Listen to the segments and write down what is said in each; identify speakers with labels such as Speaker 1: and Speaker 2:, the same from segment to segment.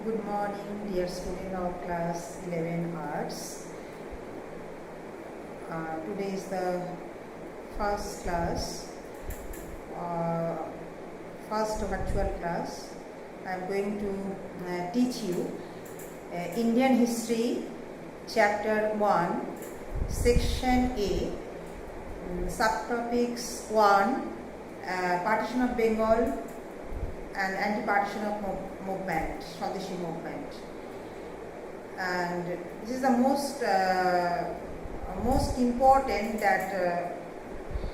Speaker 1: Good morning, dear student of class 11 arts. Today is the first class, first virtual class. I am going to teach you Indian History, Chapter 1, Section A, Subtopics 1, Partition of Bengal and Anti-Partition of Movement, Swadeshi movement. And this is the most important, that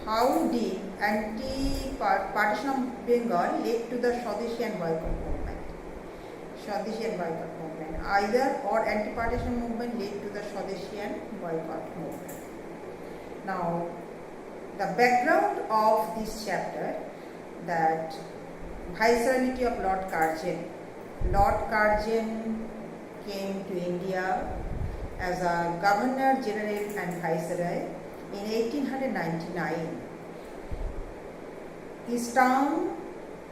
Speaker 1: how the anti-partition of Bengal led to the Swadeshi and boycott movement. Swadeshi and boycott movement. Either or anti-partition movement led to the Swadeshi and boycott movement. Now, the background of this chapter, that Viceroyalty of Lord Curzon. Lord Curzon came to India as a Governor General and Viceroy in 1899. His term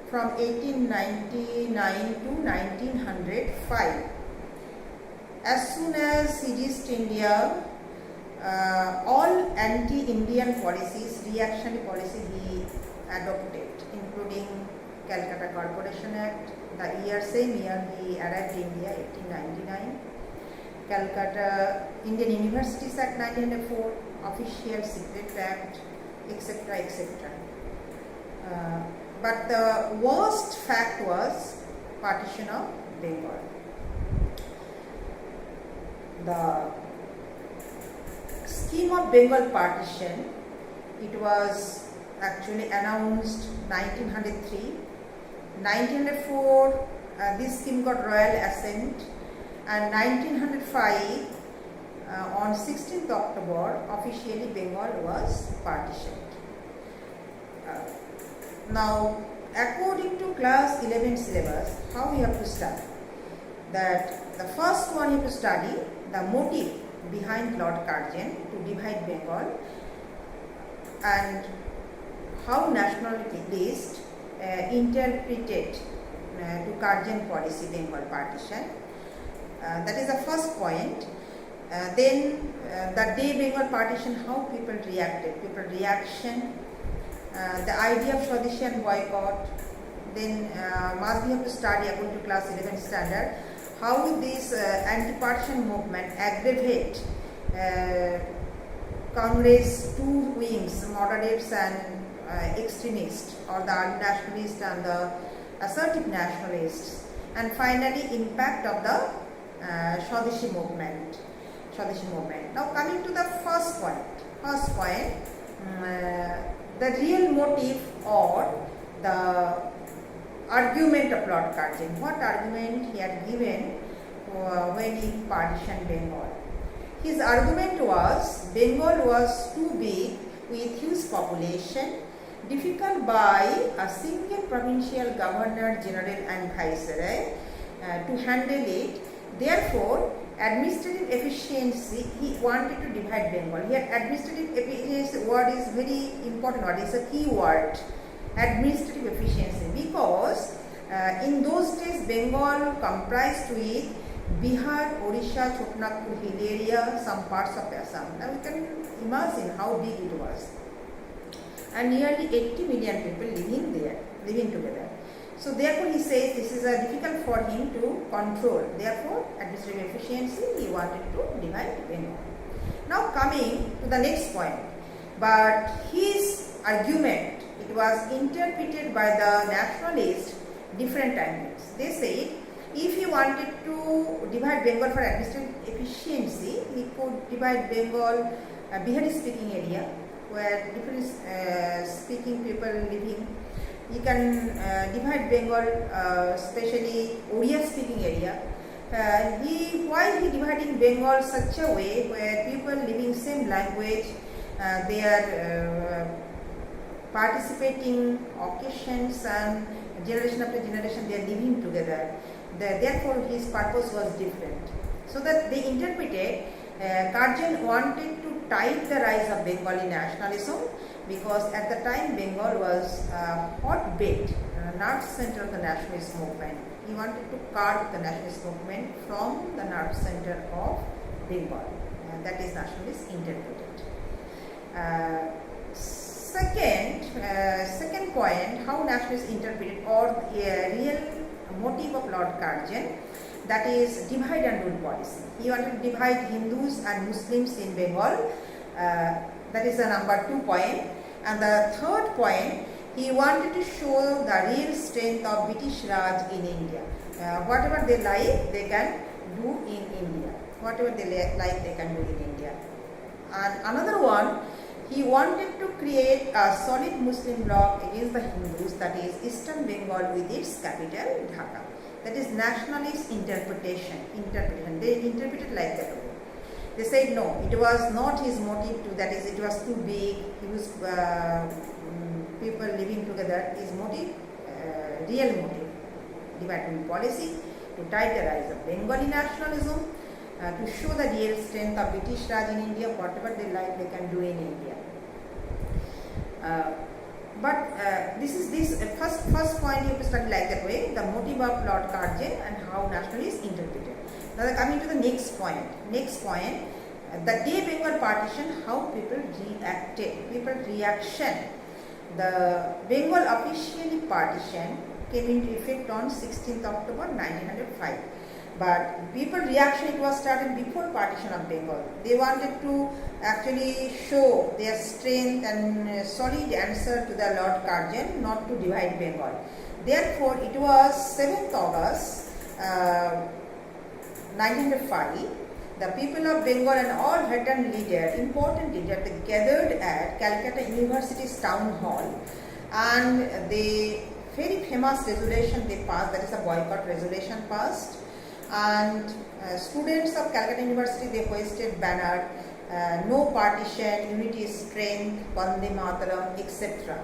Speaker 1: from 1899 to 1905. As soon as he reached India, all anti-Indian policies, reactionary policy he adopted, including Calcutta Corporation Act. Same year he arrived in India, 1899. Calcutta Indian Universities Act 1904, Official Secret Act, etc., etc. But the worst fact was partition of Bengal. The scheme of Bengal partition, it was actually announced 1903. 1904, this scheme got royal assent, and 1905, on 16th October, officially Bengal was partitioned. Now, according to class 11 syllabus, how we have to study? That the first one you have to study the motive behind Lord Curzon to divide Bengal, and how nationalists interpreted to Curzon policy Bengal partition. That is the first point. Then the day Bengal partition, how people reacted, people reaction, the idea of Swadeshi and boycott. Then must we have to study according to class 11 standard, how this anti-partition movement aggravate Congress two wings, moderates and extremists, or the nationalists and the assertive nationalists, and finally impact of the Swadeshi movement. Now coming to the first point, the real motive or the argument of Lord Curzon. What argument he had given when he partitioned Bengal? His argument was Bengal was too big with huge population, difficult by a single provincial governor general and viceroy to handle it. Therefore, administrative efficiency, he wanted to divide Bengal. Here, administrative efficiency word is very important word. It's a key word. Administrative efficiency, because in those days Bengal comprised with Bihar, Odisha, Chotnagpur hill area, some parts of Assam. Now we can imagine how big it was. And nearly 80 million people living together. So therefore he says this is difficult for him to control. Therefore, administrative efficiency, he wanted to divide Bengal. Now coming to the next point. But his argument, it was interpreted by the nationalists different times. They said if he wanted to divide Bengal for administrative efficiency, he could divide Bengal Bihari speaking area, where different speaking people living. He can divide Bengal, especially Oriya speaking area. While he dividing Bengal such a way where people living same language, they are participating occasions, and generation after generation they are living together. Therefore his purpose was different. So that they interpreted Curzon wanted to tie the rise of Bengali nationalism, because at the time Bengal was hotbed nerve center of the nationalist movement. He wanted to carve the nationalist movement from the nerve center of Bengal. That is nationalist interpreted. Second point, how nationalists interpreted or real motive of Lord Curzon, that is divide and rule policy. He wanted to divide Hindus and Muslims in Bengal. That is the number 2 point. And the third point, he wanted to show the real strength of British Raj in India. Whatever they like, they can do in India. Whatever they like, they can do in India. And another one, he wanted to create a solid Muslim bloc against the Hindus, that is Eastern Bengal with its capital Dhaka. That is nationalist interpretation. They interpreted like that. They said no, it was not his motive to, that is, it was too big. He was people living together. His motive, real motive, divide policy, to tide the rise of Bengali nationalism, to show the real strength of British Raj in India. Whatever they like, they can do in India. This first point you have to study like that way, the motive of Lord Curzon and how nationalists interpreted. Now coming to the next point. The day Bengal partition, how people reacted. Reaction. The Bengal officially partition came into effect on 16th October 1905. But people reaction, it was started before partition of Bengal. They wanted to actually show their strength and solid answer to the Lord Curzon not to divide Bengal. Therefore, it was 7th August 1905. The people of Bengal and all veteran leaders, important leaders, they gathered at Calcutta University's town hall, and the very famous resolution they passed, that is a boycott resolution passed. And students of Calcutta University, they hoisted banner, no partition, unity is strength, Vande Mataram, etc.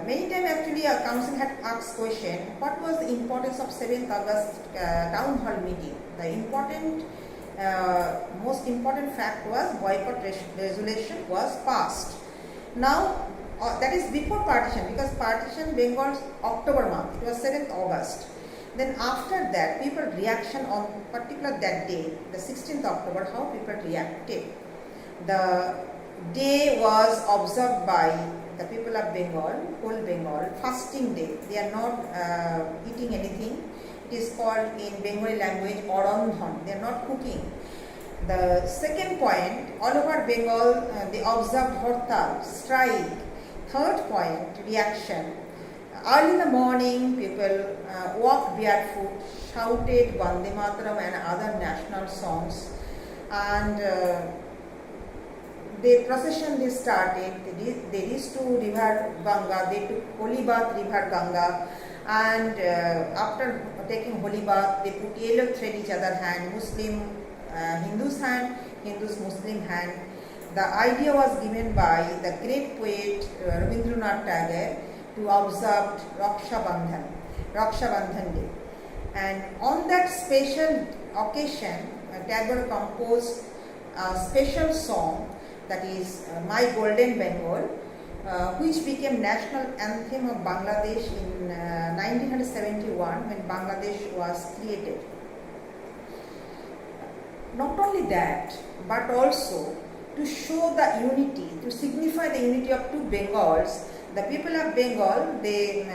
Speaker 1: Many times actually a council had asked question, what was the importance of 7th August town hall meeting? The most important fact was boycott resolution was passed. Now that is before partition, because partition Bengal's October month, it was 7th August. Then after that, people reaction on particular that day, the 16th October, how people reacted. The day was observed by the people of Bengal, whole Bengal, fasting day. They are not eating anything. It is called in Bengali language Orandhan. They are not cooking. The second point, all over Bengal, they observed Hortal, strike. Third point, reaction. Early in the morning, people walked barefoot, shouted Vande Mataram and other national songs, and the procession they started. They reached to river Ganga. They took holy bath river Ganga, and after taking holy bath, they put yellow thread each other hand, Muslim Hindu's hand, Hindu's Muslim hand. The idea was given by the great poet Rabindranath Tagore to observe Raksha Bandhan Day. And on that special occasion, Tagore composed a special song, that is My Golden Bengal, which became national anthem of Bangladesh in 1971 when Bangladesh was created. Not only that, but also to show the unity, to signify the unity of two Bengals. The people of Bengal, they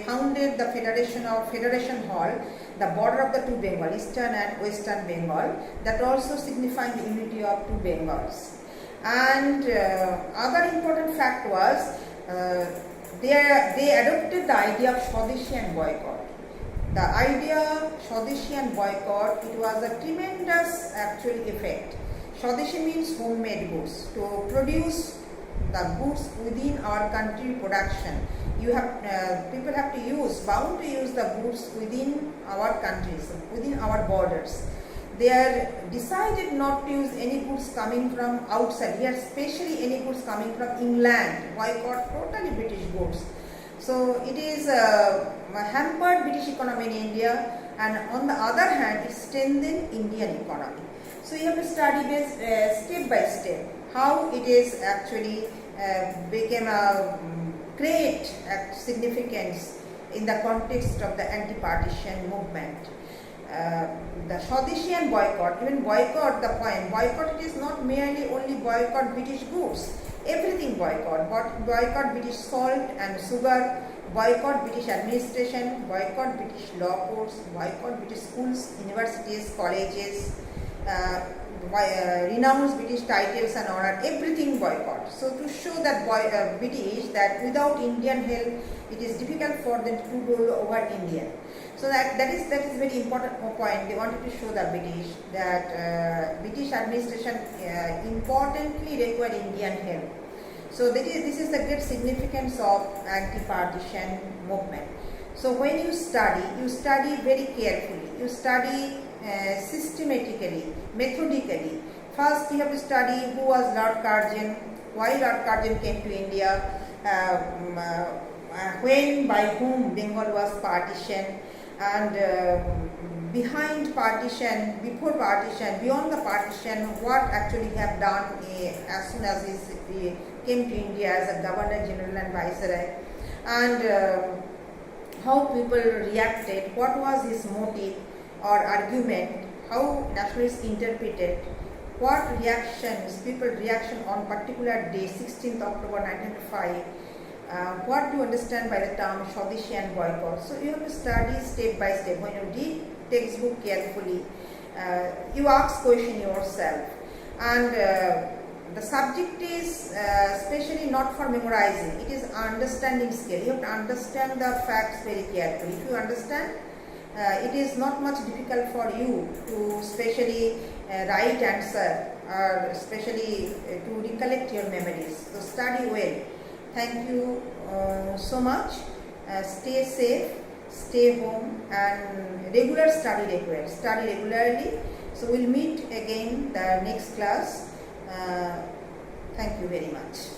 Speaker 1: founded the Federation Hall, the border of the two Bengal, Eastern and Western Bengal, that also signifying the unity of two Bengals. And other important fact was they adopted the idea of Swadeshi and boycott. The idea Swadeshi and boycott, it was a tremendous actual effect. Swadeshi means homemade goods, to produce the goods within our country production. People have to bound to use the goods within our countries, within our borders. They are decided not to use any goods coming from outside, here especially any goods coming from England, boycott totally British goods. So it is hampered British economy in India, and on the other hand it strengthened Indian economy. So you have to study this step by step, how it is actually became a create significance in the context of the anti-partition movement. The Swadeshi and boycott, even boycott, the point, boycott, it is not merely only boycott British goods, everything boycott, boycott British salt and sugar, boycott British administration, boycott British law courts, boycott British schools, universities, colleges, renounce British titles and honor, everything boycott. So to show that British, that without Indian help, it is difficult for them to rule over India. So that is very important point. They wanted to show the British that British administration importantly required Indian help. So this is the great significance of anti-partition movement. So when you study very carefully, you study systematically, methodically. First you have to study who was Lord Curzon, why Lord Curzon came to India, when, by whom Bengal was partitioned, and behind partition, before partition, beyond the partition, what actually have done as soon as he came to India as a Governor General and Viceroy, and how people reacted, what was his motive or argument, how nationalists interpreted, what reactions, people reaction on particular day, 16th October 1905, what to understand by the term Swadeshi and boycott. So you have to study step by step. When you read textbook carefully, you ask question yourself, and the subject is especially not for memorizing, it is understanding skill. You have to understand the facts very carefully. If you understand, it is not much difficult for you to especially write answer, or especially to recollect your memories. So study well. Thank you so much. Stay safe, stay home, and regular study required. Study regularly. So we'll meet again the next class. Thank you very much.